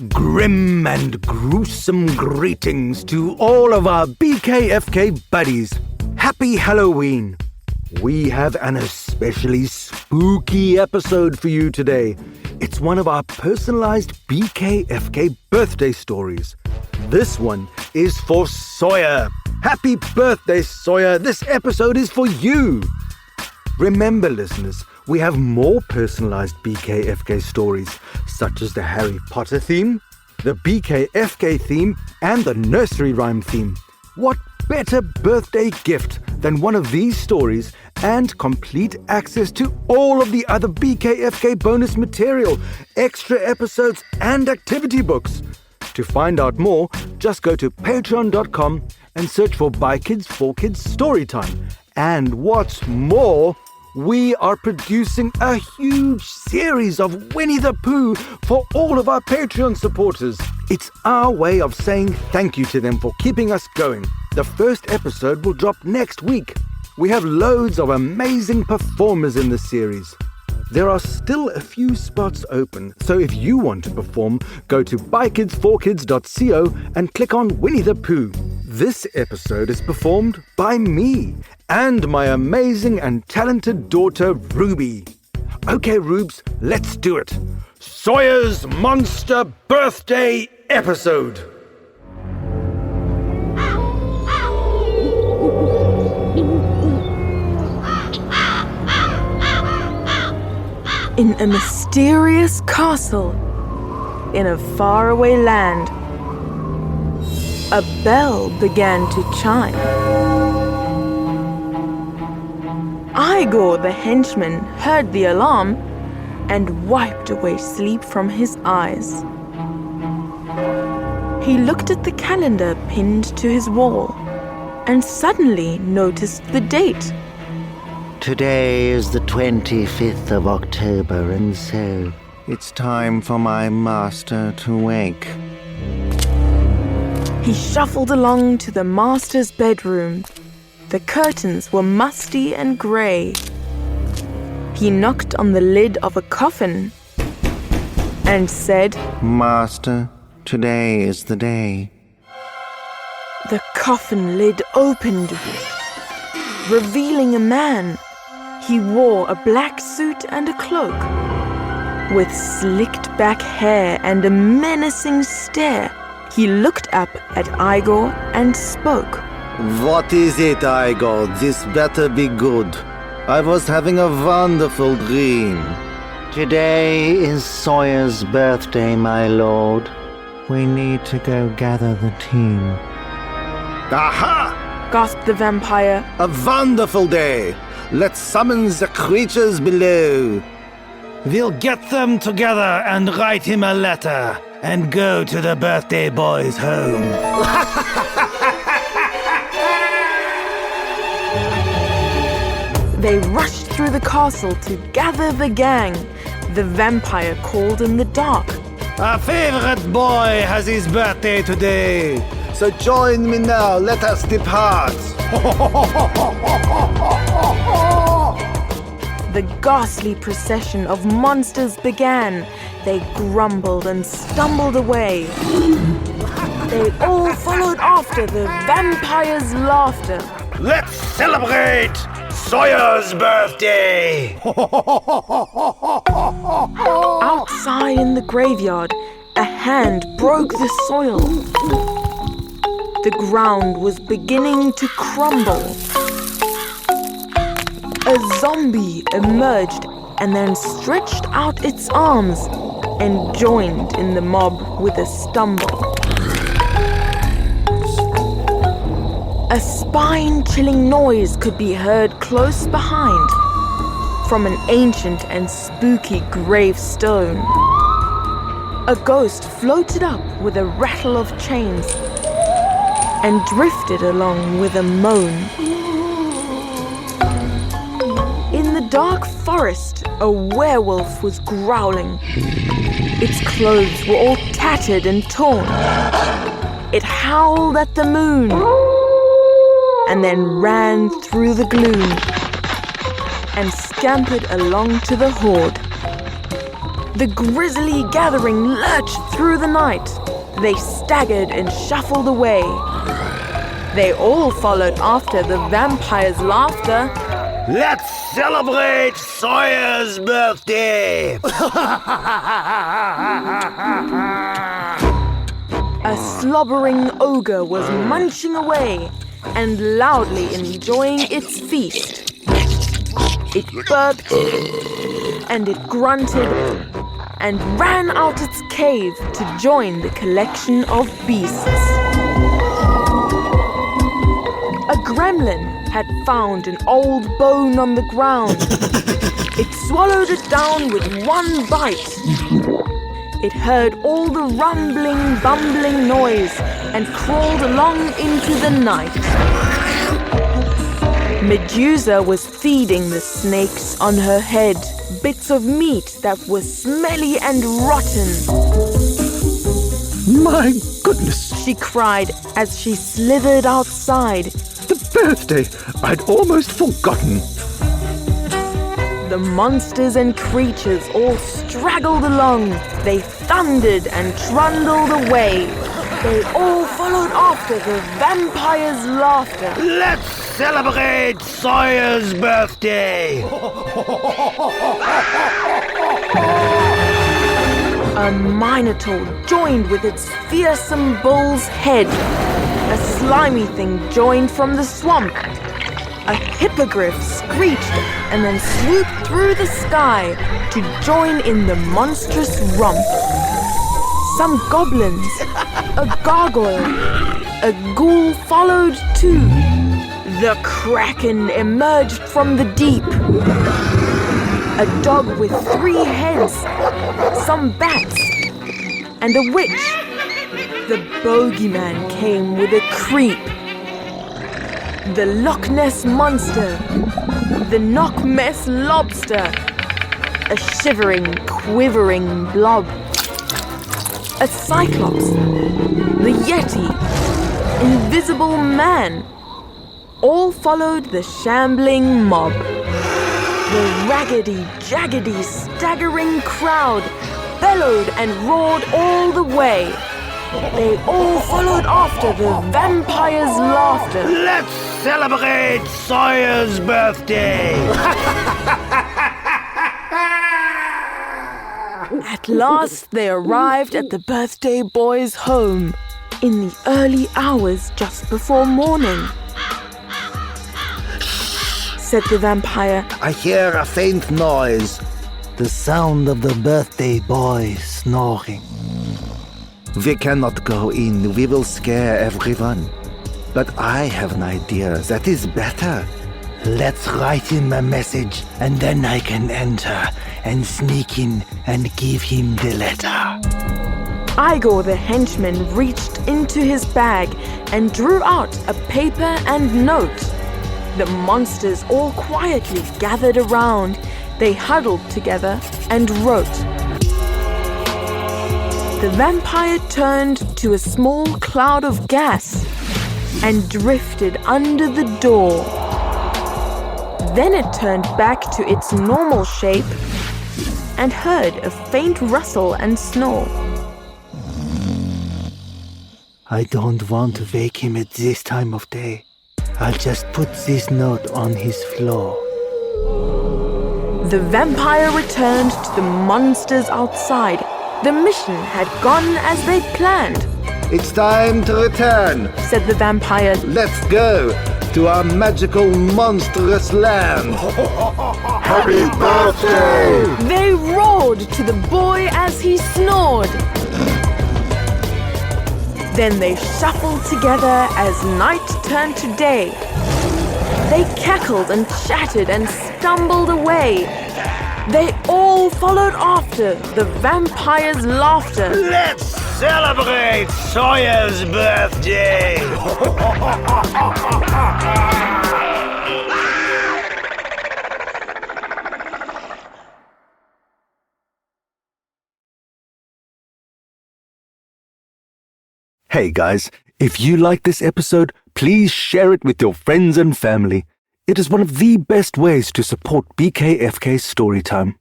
Grim and gruesome greetings to all of our BKFK buddies. Happy Halloween! We have an especially spooky episode for you today. It's one of our personalized BKFK birthday stories. This one is for Sawyer. Happy birthday, Sawyer! This episode is for you! Remember, listeners, we have more personalized BKFK stories, such as the Harry Potter theme, the BKFK theme, and the nursery rhyme theme. What better birthday gift than one of these stories and complete access to all of the other BKFK bonus material, extra episodes, and activity books? To find out more, just go to patreon.com and search for By Kids for Kids Storytime. And what's more, we are producing a huge series of Winnie the Pooh for all of our Patreon supporters. It's our way of saying thank you to them for keeping us going. The first episode will drop next week. We have loads of amazing performers in the series. There are still a few spots open, so if you want to perform, go to bykids4kids.co and click on Winnie the Pooh. This episode is performed by me and my amazing and talented daughter, Ruby. Okay, Rubes, let's do it. Sawyer's Monster Birthday Episode. In a mysterious castle in a faraway land, a bell began to chime. Igor the henchman heard the alarm and wiped away sleep from his eyes. He looked at the calendar pinned to his wall and suddenly noticed the date. Today is the 25th of October, and so it's time for my master to wake. He shuffled along to the master's bedroom. The curtains were musty and grey. He knocked on the lid of a coffin and said, Master, today is the day. The coffin lid opened, revealing a man. He wore a black suit and a cloak, with slicked back hair and a menacing stare. He looked up at Igor and spoke. What is it, Igor? This better be good. I was having a wonderful dream. Today is Sawyer's birthday, my lord. We need to go gather the team. Aha! Gasped the vampire. A wonderful day. Let's summon the creatures below. We'll get them together and write him a letter and go to the birthday boy's home. They rushed through the castle to gather the gang. The vampire called in the dark. Our favorite boy has his birthday today. So join me now. Let us depart. The ghastly procession of monsters began. They grumbled and stumbled away. They all followed after the vampire's laughter. Let's celebrate Sawyer's birthday! Outside in the graveyard, a hand broke the soil. The ground was beginning to crumble. A zombie emerged and then stretched out its arms and joined in the mob with a stumble. A spine-chilling noise could be heard close behind, from an ancient and spooky gravestone. A ghost floated up with a rattle of chains and drifted along with a moan. In the dark forest, a werewolf was growling. Its clothes were all tattered and torn. It howled at the moon and then ran through the gloom and scampered along to the horde. The grisly gathering lurched through the night. They staggered and shuffled away. They all followed after the vampire's laughter. Let's celebrate Sawyer's birthday! A slobbering ogre was munching away and loudly enjoying its feast. It burped and it grunted and ran out its cave to join the collection of beasts. A gremlin had found an old bone on the ground. It swallowed it down with one bite. It heard all the rumbling, bumbling noise and crawled along into the night. Medusa was feeding the snakes on her head bits of meat that were smelly and rotten. My goodness, She cried as she slithered outside. the birthday! I'd almost forgotten. The monsters and creatures all straggled along. They thundered and trundled away. They all followed after the vampire's laughter. Let's celebrate Sawyer's birthday! A minotaur joined with its fearsome bull's head. A slimy thing joined from the swamp. A hippogriff screeched and then swooped through the sky to join in the monstrous romp. Some goblins, a gargoyle, a ghoul followed too. The kraken emerged from the deep. A dog with 3 heads, some bats, and a witch. The bogeyman came with a creep. The Loch Ness Monster, the Knock Mess Lobster, a shivering, quivering blob, a cyclops, the Yeti, Invisible Man, all followed the shambling mob. The raggedy, jaggedy, staggering crowd bellowed and roared all the way. They all followed after the vampire's laughter. Let's celebrate Sawyer's birthday! At last they arrived at the birthday boy's home in the early hours just before morning. Said the vampire. I hear a faint noise. The sound of the birthday boy snoring. We cannot go in. We will scare everyone. But I have an idea that is better. Let's write him a message and then I can enter and sneak in and give him the letter. Igor the henchman reached into his bag and drew out a paper and note. The monsters all quietly gathered around. They huddled together and wrote. The vampire turned to a small cloud of gas and drifted under the door. Then it turned back to its normal shape and heard a faint rustle and snore. I don't want to wake him at this time of day. I'll just put this note on his floor. The vampire returned to the monsters outside. The mission had gone as they planned, It's time to return. said the vampire. Let's go to our magical monstrous land. Happy birthday! They roared to the boy as he snored. Then they shuffled together as night turned to day. They cackled and chattered and stumbled away. They all followed after the vampire's laughter. Let's celebrate Sawyer's birthday! Hey guys, if you like this episode, please share it with your friends and family. It is one of the best ways to support BKFK Storytime.